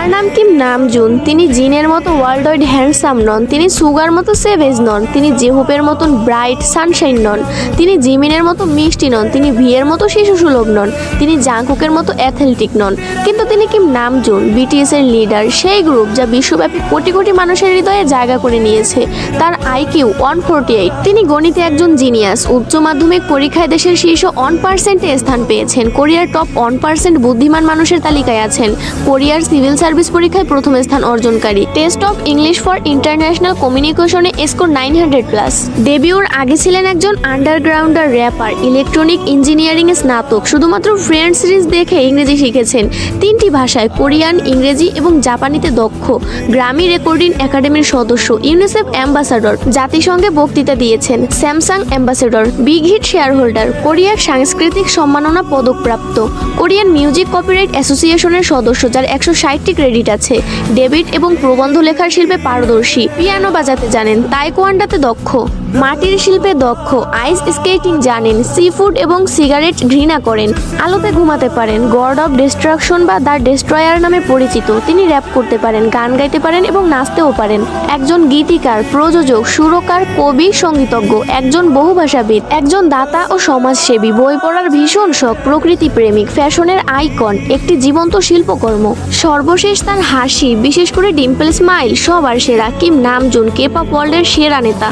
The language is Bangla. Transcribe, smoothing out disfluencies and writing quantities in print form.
তার নাম কিম নামজুন। তিনি জিনের মতো ওয়ার্ল্ড ওয়াইড হ্যান্ডসাম নন, তিনি সুগার মতো সেভেজ নন, তিনি জেহুপের মতন ব্রাইট সানশাইন নন, তিনি জিমিনের মতো মিষ্টি নন, তিনি ভিয়ের মতো শিশু সুলভ নন, তিনি জাংকুকের মতো অ্যাথলেটিক নন, কিন্তু তিনি কিম নামজুন, বিটিএস এর লিডার, সেই গ্রুপ যা বিশ্বব্যাপী কোটি কোটি মানুষের হৃদয়ে জায়গা করে নিয়েছে। তার আইকিউ 148। তিনি গণিতে একজন জিনিয়াস। উচ্চ মাধ্যমিক পরীক্ষায় দেশের শীর্ষ 1%-এ স্থান পেয়েছেন। কোরিয়ার টপ 1% বুদ্ধিমান মানুষের তালিকায় আছেন। কোরিয়ার সিভিল সার্ভিস পরীক্ষায় প্রথম স্থান অর্জনকারী। Test of English for international কমিউনিকেশনে স্কোর 900+। ডেবিউর আগে ছিলেন একজন আন্ডারগ্রাউন্ডার র্যাপার, ইলেকট্রনিক ইঞ্জিনিয়ারিং এ স্নাতক। শুধুমাত্র ফ্রেন্ডস সিরিজ দেখে ইংরেজি শিখেছেন। 3টি ভাষায় কোরিয়ান, ইংরেজি এবং জাপানিতে দক্ষ। গ্রামি রেকর্ডিং একাডেমির সদস্য, ইউনিসেফ অ্যাম্বাসাডর, জাতিসংঘে বক্তৃতা দিয়েছেন, Samsung ambassador, big hit shareholder, কোরিয়ার সাংস্কৃতিক সম্মাননা পদকপ্রাপ্ত, কোরিয়ান মিউজিক কপিরাইট অ্যাসোসিয়েশনের সদস্য, যার 160টি ক্রেডিট আছে। ডেবিট এবং প্রবন্ধ লেখার শিল্পে পারদর্শী। পিয়ানো বাজাতে জানেন, তাইকোয়ান্ডোতে দক্ষ, মাটির শিল্পে দক্ষ, আইস স্কেটিং জানেন, সি ফুড এবং সিগারেট ঘৃণা করেন, আলোতে ঘুমাতে পারেন, গড অফ ডিস্ট্রাকশন বা দ্য ডেস্ট্রয়ার নামে পরিচিত। তিনি র্যাপ করতে পারেন, গান গাইতে পারেন এবং নাচতেও পারেন। একজন গীতিকার, প্রযোজক, সুরকার, কবি, সঙ্গীতজ্ঞ, একজন বহুভাষাবিদ, একজন দাতা ও সমাজসেবী, বই পড়ার ভীষণ শখ, প্রকৃতি প্রেমিক, ফ্যাশনের আইকন, একটি জীবন্ত শিল্পকর্ম। সর্বশেষ তার হাসি, বিশেষ করে ডিম্পল স্মাইল, সবার সেরা। কিম নামজুন, কে-পপ ওয়ার্ল্ডের সেরা নেতা।